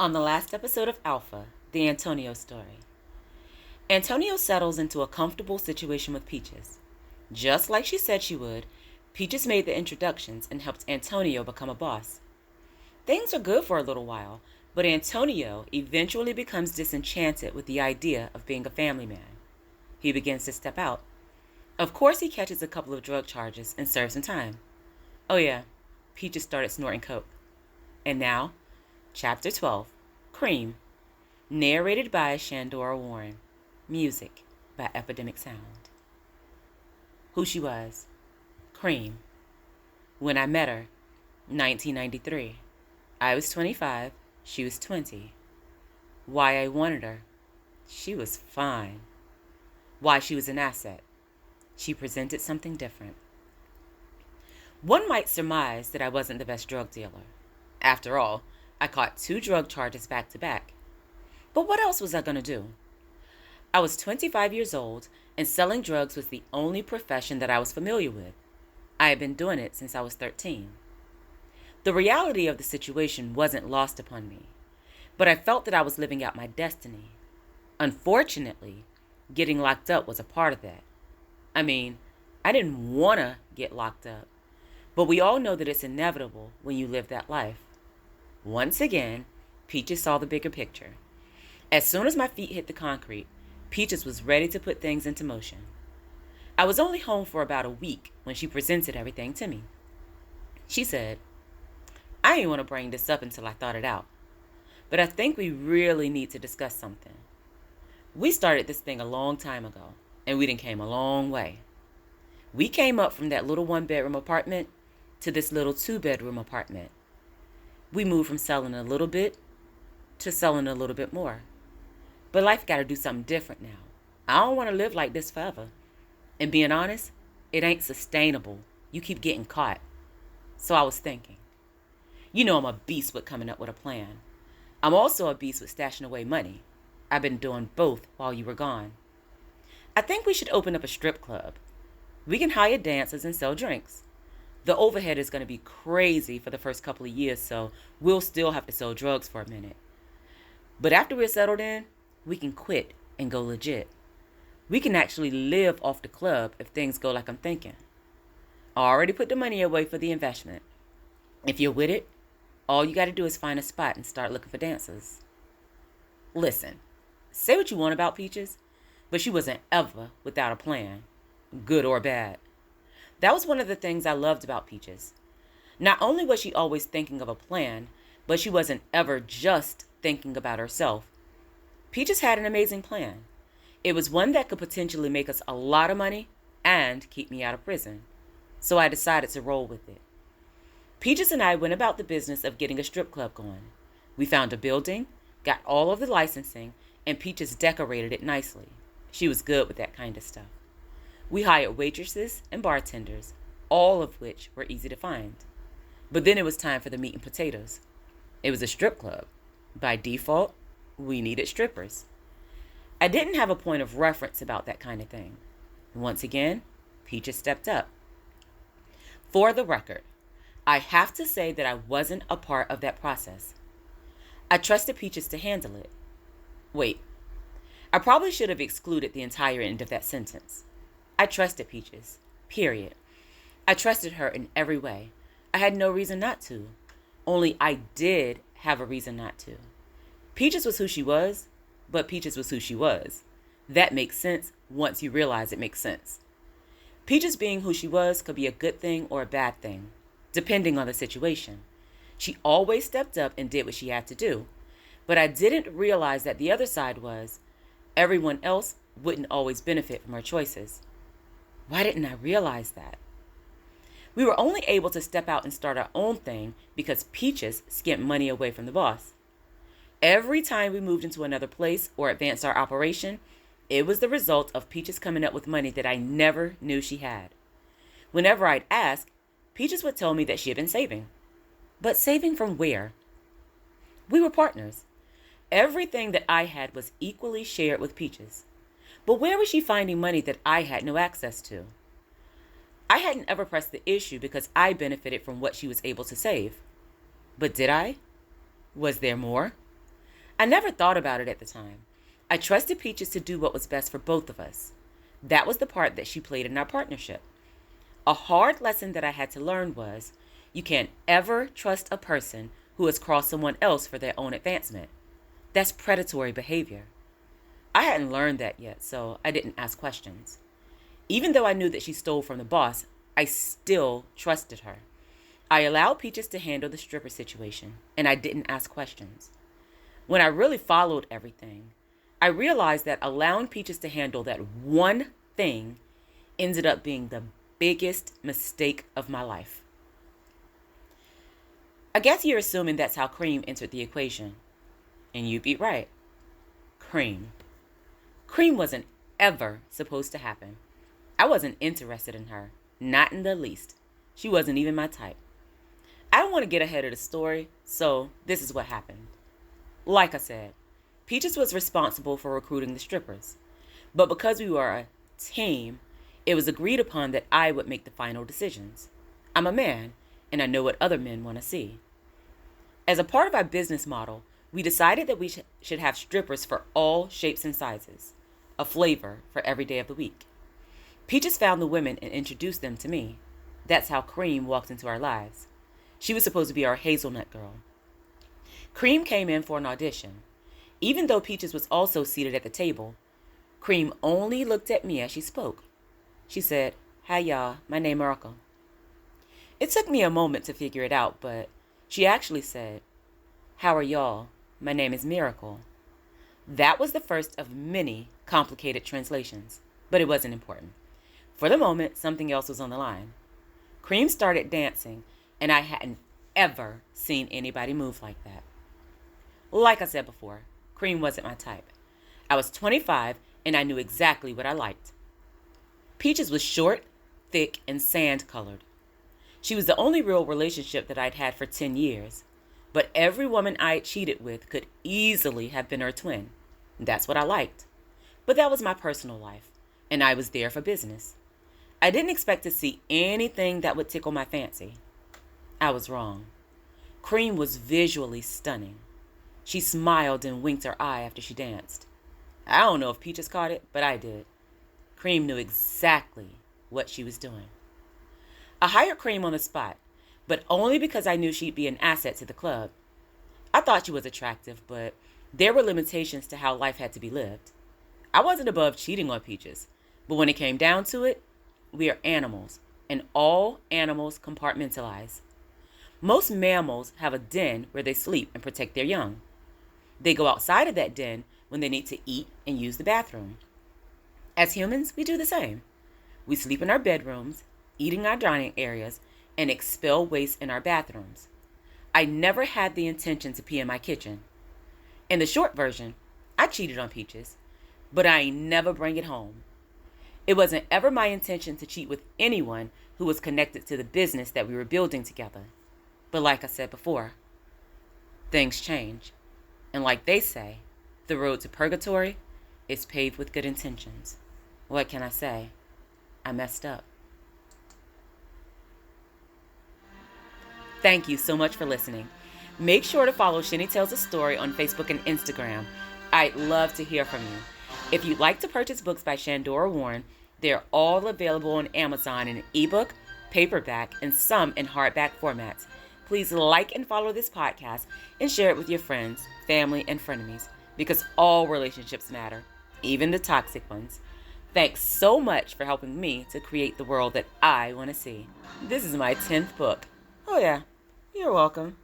On the last episode of Alpha, the Antonio story, Antonio settles into a comfortable situation with Peaches. Just like she said she would, Peaches made the introductions and helped Antonio become a boss. Things are good for a little while, but Antonio eventually becomes disenchanted with the idea of being a family man. He begins to step out. Of course, he catches a couple of drug charges and serves some time. Oh yeah, Peaches started snorting coke. And now, Chapter 12, Cream, narrated by Shandora Warren. Music by Epidemic Sound. Who she was. Cream. When I met her, 1993. I was 25, she was 20. Why I wanted her. She was fine. Why she was an asset. She presented something different. One might surmise that I wasn't the best drug dealer. After all, I caught 2 drug charges back to back. But what else was I going to do? I was 25 years old, and selling drugs was the only profession that I was familiar with. I had been doing it since I was 13. The reality of the situation wasn't lost upon me, but I felt that I was living out my destiny. Unfortunately, getting locked up was a part of that. I mean, I didn't want to get locked up, but we all know that it's inevitable when you live that life. Once again, Peaches saw the bigger picture. As soon as my feet hit the concrete, Peaches was ready to put things into motion. I was only home for about a week when she presented everything to me. She said, I didn't want to bring this up until I thought it out, but I think we really need to discuss something. We started this thing a long time ago, and we done came a long way. We came up from that little 1-bedroom apartment to this little 2-bedroom apartment. We moved from selling a little bit to selling a little bit more. But life got to do something different now. I don't want to live like this forever. And being honest, it ain't sustainable. You keep getting caught. So I was thinking. You know I'm a beast with coming up with a plan. I'm also a beast with stashing away money. I've been doing both while you were gone. I think we should open up a strip club. We can hire dancers and sell drinks. The overhead is going to be crazy for the first couple of years, so we'll still have to sell drugs for a minute. But after we're settled in, we can quit and go legit. We can actually live off the club if things go like I'm thinking. I already put the money away for the investment. If you're with it, all you got to do is find a spot and start looking for dancers. Listen, say what you want about Peaches, but she wasn't ever without a plan, good or bad. That was one of the things I loved about Peaches. Not only was she always thinking of a plan, but she wasn't ever just thinking about herself. Peaches had an amazing plan. It was one that could potentially make us a lot of money and keep me out of prison. So I decided to roll with it. Peaches and I went about the business of getting a strip club going. We found a building, got all of the licensing, and Peaches decorated it nicely. She was good with that kind of stuff. We hired waitresses and bartenders, all of which were easy to find. But then it was time for the meat and potatoes. It was a strip club. By default, we needed strippers. I didn't have a point of reference about that kind of thing. Once again, Peaches stepped up. For the record, I have to say that I wasn't a part of that process. I trusted Peaches to handle it. Wait, I probably should have excluded the entire end of that sentence. I trusted Peaches, period. I trusted her in every way. I had no reason not to. Only I did have a reason not to. Peaches was who she was, but Peaches was who she was. That makes sense once you realize it makes sense. Peaches being who she was could be a good thing or a bad thing, depending on the situation. She always stepped up and did what she had to do. But I didn't realize that the other side was everyone else wouldn't always benefit from her choices. Why didn't I realize that? We were only able to step out and start our own thing because Peaches skimped money away from the boss. Every time we moved into another place or advanced our operation, it was the result of Peaches coming up with money that I never knew she had. Whenever I'd ask, Peaches would tell me that she had been saving. But saving from where? We were partners. Everything that I had was equally shared with Peaches. But where was she finding money that I had no access to? I hadn't ever pressed the issue because I benefited from what she was able to save. But did I? Was there more? I never thought about it at the time. I trusted Peaches to do what was best for both of us. That was the part that she played in our partnership. A hard lesson that I had to learn was you can't ever trust a person who has crossed someone else for their own advancement. That's predatory behavior. I hadn't learned that yet, so I didn't ask questions. Even though I knew that she stole from the boss, I still trusted her. I allowed Peaches to handle the stripper situation, and I didn't ask questions. When I really followed everything, I realized that allowing Peaches to handle that one thing ended up being the biggest mistake of my life. I guess you're assuming that's how Cream entered the equation. And you'd be right. Cream. Cream wasn't ever supposed to happen. I wasn't interested in her. Not in the least. She wasn't even my type. I don't want to get ahead of the story, so this is what happened. Like I said, Peaches was responsible for recruiting the strippers. But because we were a team, it was agreed upon that I would make the final decisions. I'm a man, and I know what other men want to see. As a part of our business model, we decided that we should have strippers for all shapes and sizes, a flavor for every day of the week. Peaches found the women and introduced them to me. That's how Cream walked into our lives. She was supposed to be our hazelnut girl. Cream came in for an audition. Even though Peaches was also seated at the table, Cream only looked at me as she spoke. She said, "Hi y'all, my name is Miracle." It took me a moment to figure it out, but she actually said, "How are y'all? My name is Miracle." That was the first of many complicated translations, but it wasn't important. For the moment, something else was on the line. Cream started dancing, and I hadn't ever seen anybody move like that. Like I said before, Cream wasn't my type. I was 25, and I knew exactly what I liked. Peaches was short, thick, and sand-colored. She was the only real relationship that I'd had for 10 years, but every woman I had cheated with could easily have been her twin. That's what I liked. But that was my personal life, and I was there for business. I didn't expect to see anything that would tickle my fancy. I was wrong. Cream was visually stunning. She smiled and winked her eye after she danced. I don't know if Peaches caught it, but I did. Cream knew exactly what she was doing. I hired Cream on the spot, but only because I knew she'd be an asset to the club. I thought she was attractive, but there were limitations to how life had to be lived. I wasn't above cheating on Peaches, but when it came down to it, we are animals, and all animals compartmentalize. Most mammals have a den where they sleep and protect their young. They go outside of that den when they need to eat and use the bathroom. As humans, we do the same. We sleep in our bedrooms, eat in our dining areas, and expel waste in our bathrooms. I never had the intention to pee in my kitchen. In the short version, I cheated on Peaches, but I ain't never bring it home. It wasn't ever my intention to cheat with anyone who was connected to the business that we were building together. But like I said before, things change. And like they say, the road to purgatory is paved with good intentions. What can I say? I messed up. Thank you so much for listening. Make sure to follow Shenny Tells a Story on Facebook and Instagram. I'd love to hear from you. If you'd like to purchase books by Shandora Warren, they're all available on Amazon in ebook, paperback, and some in hardback formats. Please like and follow this podcast and share it with your friends, family, and frenemies, because all relationships matter, even the toxic ones. Thanks so much for helping me to create the world that I want to see. This is my 10th book. Oh yeah, you're welcome.